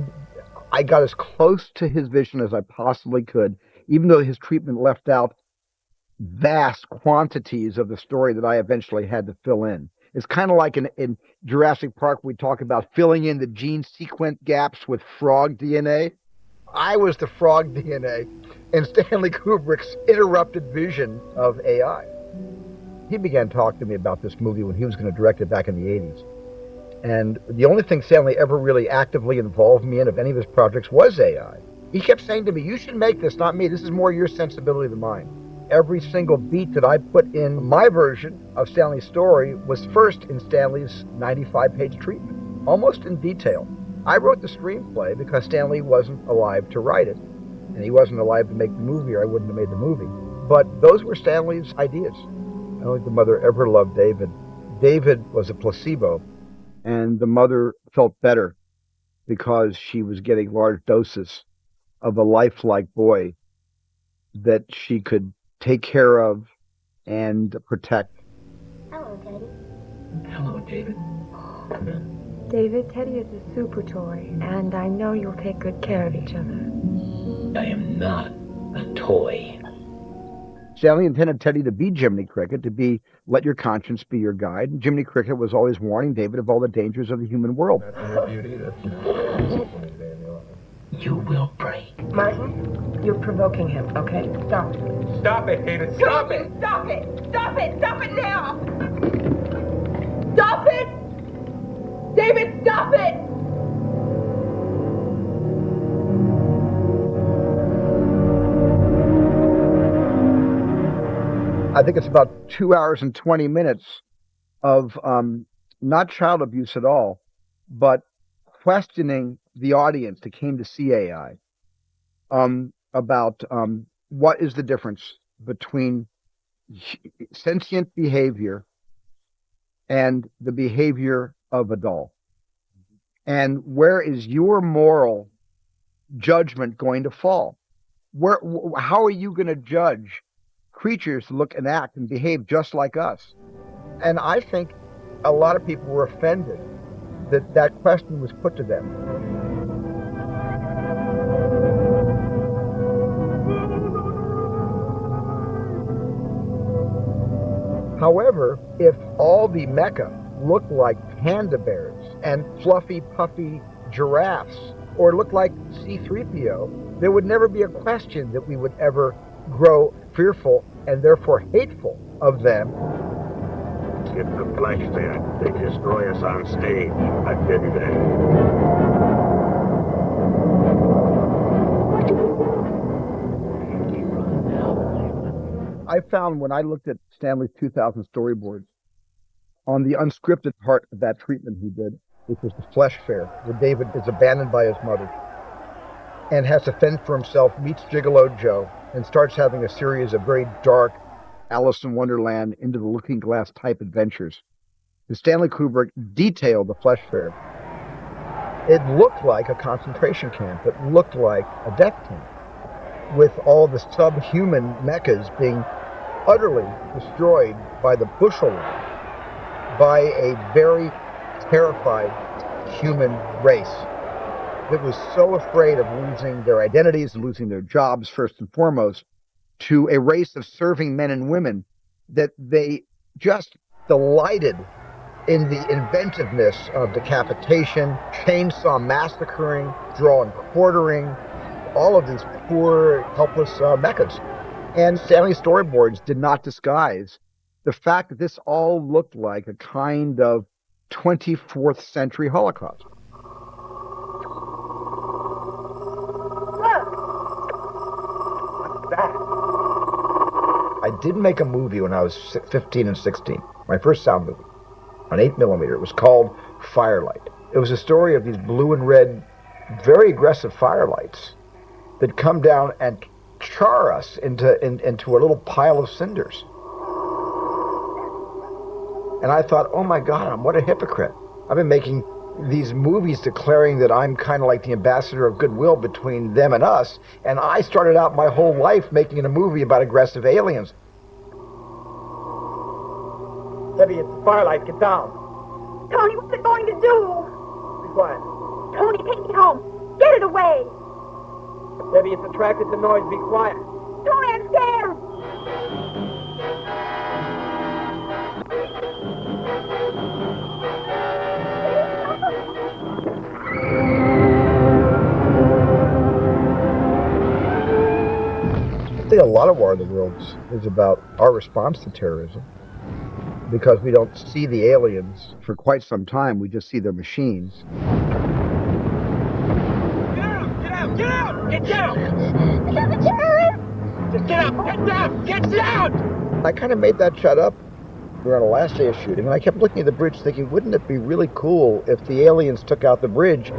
got as close to his vision as I possibly could, even though his treatment left out vast quantities of the story that I eventually had to fill in. It's kind of like in Jurassic Park, we talk about filling in the gene sequence gaps with frog DNA. I was the frog DNA in Stanley Kubrick's interrupted vision of AI. He began talking to me about this movie when he was going to direct it back in the 80s. And the only thing Stanley ever really actively involved me in of any of his projects was AI. He kept saying to me, you should make this, not me. This is more your sensibility than mine. Every single beat that I put in my version of Stanley's story was first in Stanley's 95-page treatment, almost in detail. I wrote the screenplay because Stanley wasn't alive to write it, and he wasn't alive to make the movie, or I wouldn't have made the movie. But those were Stanley's ideas. I don't think the mother ever loved David. David was a placebo, and the mother felt better because she was getting large doses of a lifelike boy that she could take care of and protect. Hello, Teddy. Hello, David. David, Teddy is a super toy, and I know you'll take good care of each other. I am not a toy. Stanley intended Teddy to be Jiminy Cricket, to be let your conscience be your guide. And Jiminy Cricket was always warning David of all the dangers of the human world. You will break. Martin, you're provoking him, okay? Stop. Stop it, David. Stop it. Stop it! Stop it! Stop it now! Stop it! David, stop it! I think it's about 2 hours and 20 minutes of not child abuse at all, but questioning the audience that came to see AI about what is the difference between sentient behavior and the behavior of a doll. And where is your moral judgment going to fall? How are you going to judge creatures that look and act and behave just like us? And I think a lot of people were offended that that question was put to them. However, if all the mecha looked like panda bears and fluffy, puffy giraffes, or looked like C-3PO, there would never be a question that we would ever grow fearful and therefore hateful of them. Get the flesh there. They destroy us on stage. I've been there. I found when I looked at Stanley's 2000 storyboards, on the unscripted part of that treatment he did, which was the flesh fair, where David is abandoned by his mother and has to fend for himself, meets Gigolo Joe, and starts having a series of very dark Alice in Wonderland, Into the Looking Glass type adventures. Stanley Kubrick detailed the flesh fair. It looked like a concentration camp. It looked like a death camp, with all the subhuman mechas being utterly destroyed by the bushel line, by a very terrified human race that was so afraid of losing their identities and losing their jobs, first and foremost, to a race of serving men and women that they just delighted in the inventiveness of decapitation, chainsaw massacring, draw and quartering, all of these poor, helpless mechas. And Stanley's storyboards did not disguise the fact that this all looked like a kind of 24th century Holocaust. What's that? I did make a movie when I was 15 and 16, my first sound movie, on 8mm. It was called Firelight. It was a story of these blue and red, very aggressive firelights that come down and char us into a little pile of cinders. And I thought, oh my God, what a hypocrite. I've been making these movies declaring that I'm kind of like the ambassador of goodwill between them and us, and I started out my whole life making a movie about aggressive aliens. Debbie, it's the firelight. Get down. Tony, what's it going to do? Be quiet. Tony, take me home. Get it away. Debbie, it's attracted to noise. Be quiet. Tony, I'm scared. I think a lot of War of the Worlds is about our response to terrorism, because we don't see the aliens for quite some time. We just see their machines. Get out! Get out! Get out! Get down! They're the terrorists! Just get out! Get down! Get down! I kind of made that shut up. We were on the last day of shooting, and I kept looking at the bridge thinking, wouldn't it be really cool if the aliens took out the bridge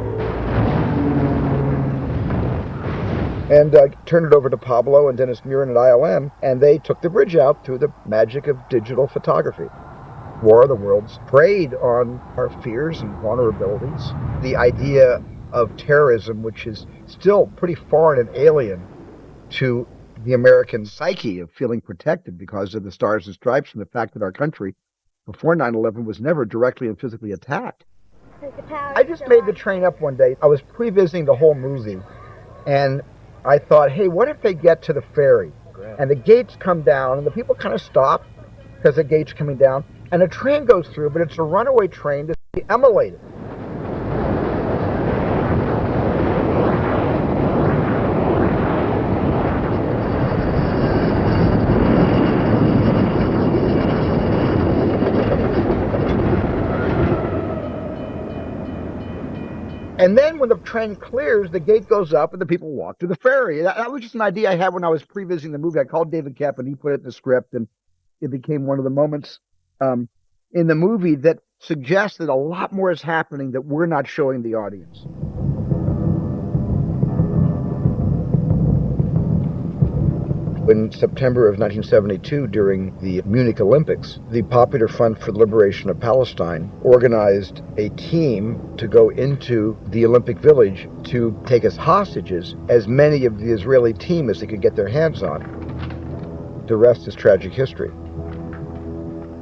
and turned it over to Pablo and Dennis Murin at ILM, and they took the bridge out through the magic of digital photography. War of the Worlds preyed on our fears and vulnerabilities. The idea of terrorism, which is still pretty foreign and alien to the American psyche of feeling protected because of the Stars and Stripes and the fact that our country, before 9/11, was never directly and physically attacked. I just made the train up one day. I was pre-visiting the whole movie, and I thought, hey, what if they get to the ferry and the gates come down and the people kind of stop because the gate's coming down and a train goes through, but it's a runaway train to be immolated. And then when the train clears, the gate goes up and the people walk to the ferry. That was just an idea I had when I was pre-visiting the movie. I called David Koepp and he put it in the script. And it became one of the moments in the movie that suggests that a lot more is happening that we're not showing the audience. In September of 1972, during the Munich Olympics, the Popular Front for the Liberation of Palestine organized a team to go into the Olympic Village to take as hostages as many of the Israeli team as they could get their hands on. The rest is tragic history.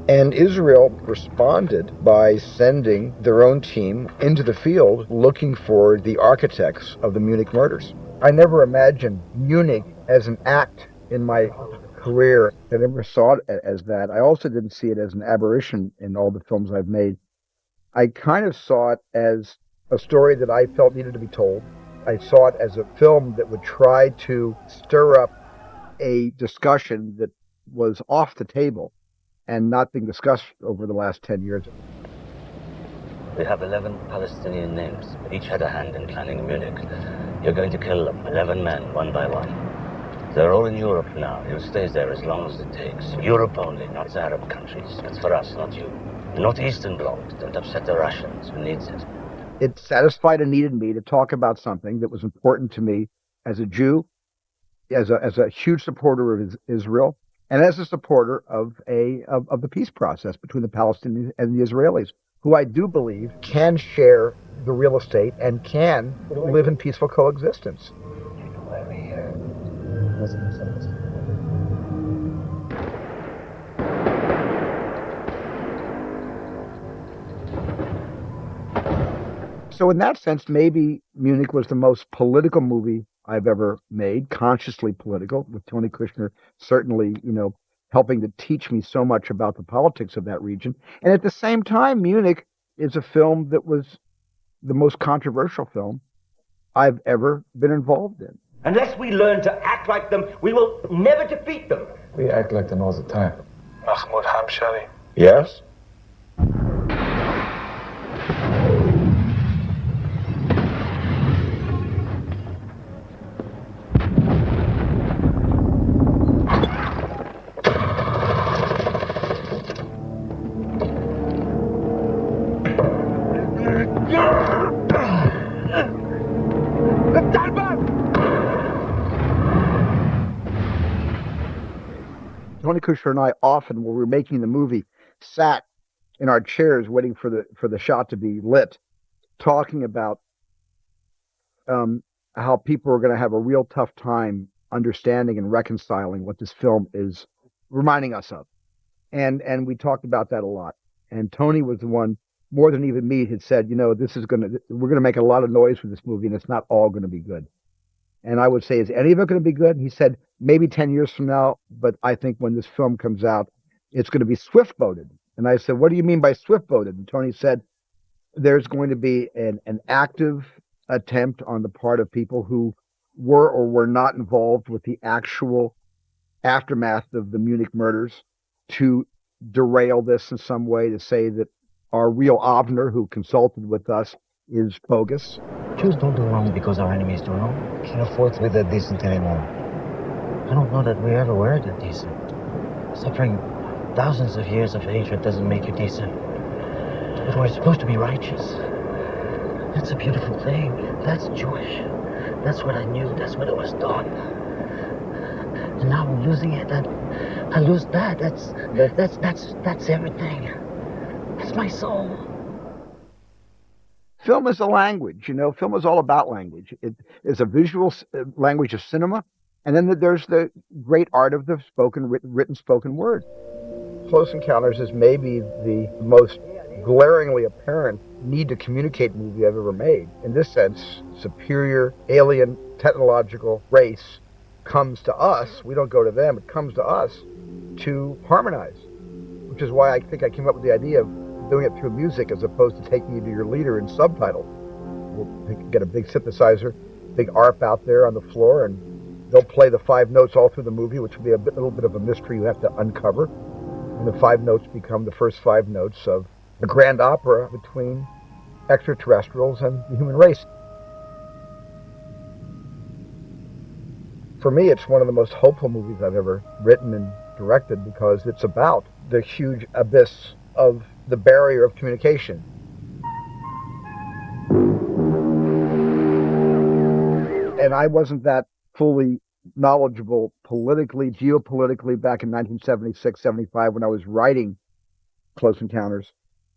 And Israel responded by sending their own team into the field looking for the architects of the Munich murders. I never imagined Munich as an act in my career. I never saw it as that. I also didn't see it as an aberration in all the films I've made. I kind of saw it as a story that I felt needed to be told. I saw it as a film that would try to stir up a discussion that was off the table and not being discussed over the last 10 years. We have 11 Palestinian names. Each had a hand in planning Munich. You're going to kill them, 11 men, one by one. They're all in Europe now. You'll stay there as long as it takes. Europe only, not the Arab countries. It's for us, not you. Not Eastern Bloc. Don't upset the Russians. Who needs it? It satisfied and needed me to talk about something that was important to me as a Jew, as a huge supporter of Israel, and as a supporter of the peace process between the Palestinians and the Israelis, who I do believe can share the real estate and can live in peaceful coexistence. So in that sense, maybe Munich was the most political movie I've ever made, consciously political, with Tony Kushner certainly, helping to teach me so much about the politics of that region. And at the same time, Munich is a film that was the most controversial film I've ever been involved in. Unless we learn to act like them, we will never defeat them. We act like them all the time. Mahmoud Hamshari. Yes? Tony Kushner and I often, when we were making the movie, sat in our chairs waiting for the shot to be lit, talking about how people are going to have a real tough time understanding and reconciling what this film is reminding us of. And we talked about that a lot. And Tony was the one, more than even me, had said, we're going to make a lot of noise with this movie, and it's not all going to be good. And I would say, is any of it going to be good? He said, maybe 10 years from now, but I think when this film comes out, it's going to be swift-boated. And I said, what do you mean by swift-boated? And Tony said, there's going to be an active attempt on the part of people who were or were not involved with the actual aftermath of the Munich murders to derail this in some way, to say that our real Avner, who consulted with us, is bogus. Jews don't do wrong because our enemies do wrong. We can't afford to be that decent anymore. I don't know that we ever were that decent. Suffering thousands of years of hatred doesn't make you decent. But we're supposed to be righteous. That's a beautiful thing. That's Jewish. That's what I knew. That's what it was done. And now I'm losing it. I lose that. That's everything. That's my soul. Film is a language, film is all about language. It is a visual language of cinema. And then there's the great art of the written spoken word. Close Encounters is maybe the most glaringly apparent need to communicate movie I've ever made. In this sense, superior alien technological race comes to us. We don't go to them. It comes to us to harmonize, which is why I think I came up with the idea of doing it through music as opposed to taking you to your leader in subtitles. We'll get a big synthesizer, big ARP out there on the floor, and they'll play the 5 notes all through the movie, which will be a little bit of a mystery you have to uncover. And the 5 notes become the first 5 notes of a grand opera between extraterrestrials and the human race. For me, it's one of the most hopeful movies I've ever written, and directed because it's about the huge abyss of the barrier of communication. And I wasn't that fully knowledgeable politically, geopolitically back in 1976, 75 when I was writing Close Encounters.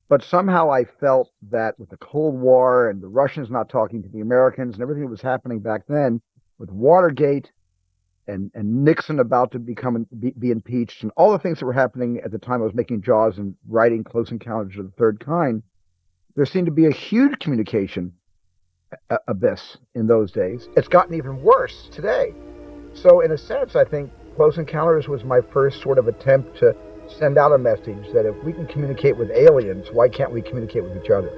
But somehow I felt that with the Cold War and the Russians not talking to the Americans and everything that was happening back then, with Watergate and Nixon about to be impeached and all the things that were happening at the time I was making Jaws and writing Close Encounters of the Third Kind, there seemed to be a huge communication abyss in those days. It's gotten even worse today. So in a sense, I think Close Encounters was my first sort of attempt to send out a message that if we can communicate with aliens, why can't we communicate with each other?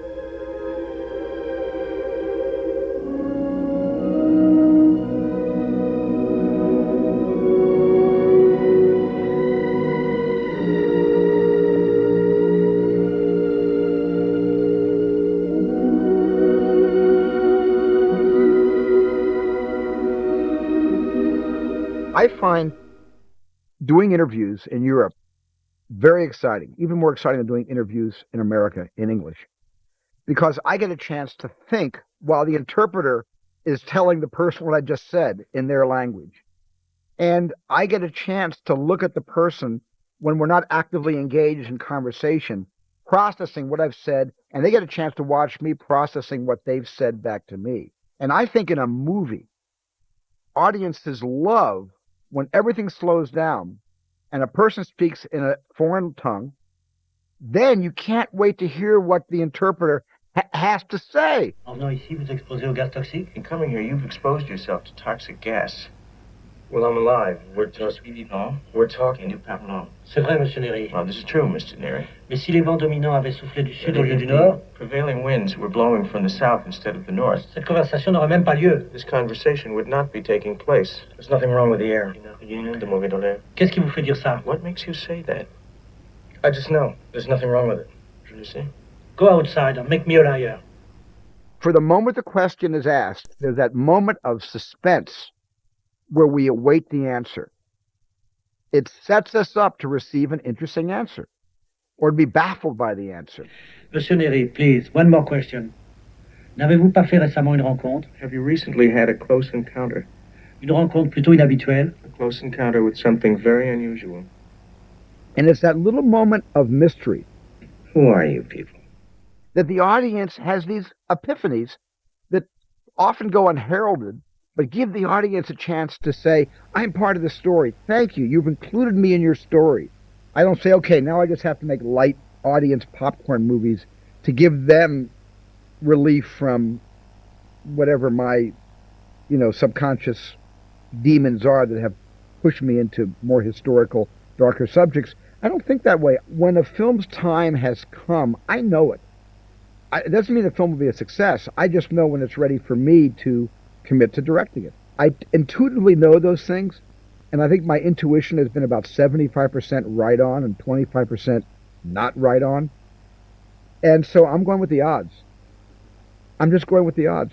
I find doing interviews in Europe very exciting, even more exciting than doing interviews in America in English, because I get a chance to think while the interpreter is telling the person what I just said in their language. And I get a chance to look at the person when we're not actively engaged in conversation, processing what I've said, and they get a chance to watch me processing what they've said back to me. And I think in a movie, audiences love when everything slows down and a person speaks in a foreign tongue, then you can't wait to hear what the interpreter has to say. En venant ici, vous exposez au gaz toxique? In coming here, you've exposed yourself to toxic gas. Well, I'm alive. We're talking. We're talking. Nous parlons. C'est vrai, Monsieur Nery. Well, this is true, Mr. Nery. Mais si les vents dominants avaient soufflé du sud au lieu du nord? Prevailing winds were blowing from the south instead of the north. Cette conversation n'aurait même pas lieu. This conversation would not be taking place. There's nothing wrong with the air. Qu'est-ce qui vous fait dire ça? What makes you say that? I just know. There's nothing wrong with it. Je sais. Go outside and make me a liar. For the moment the question is asked, there's that moment of suspense where we await the answer. It sets us up to receive an interesting answer or to be baffled by the answer. Monsieur Nery, please, one more question. N'avez-vous pas fait récemment une rencontre? Have you recently had a close encounter? Une rencontre plutôt inhabituelle? A close encounter with something very unusual. And it's that little moment of mystery. Who are you people? That the audience has these epiphanies that often go unheralded, but give the audience a chance to say, I'm part of the story. Thank you. You've included me in your story. I don't say, okay, now I just have to make light audience popcorn movies to give them relief from whatever my, subconscious demons are that have pushed me into more historical, darker subjects. I don't think that way. When a film's time has come, I know it. It doesn't mean the film will be a success. I just know when it's ready for me to commit to directing it. I intuitively know those things, and I think my intuition has been about 75% right on and 25% not right on. And so I'm going with the odds. I'm just going with the odds.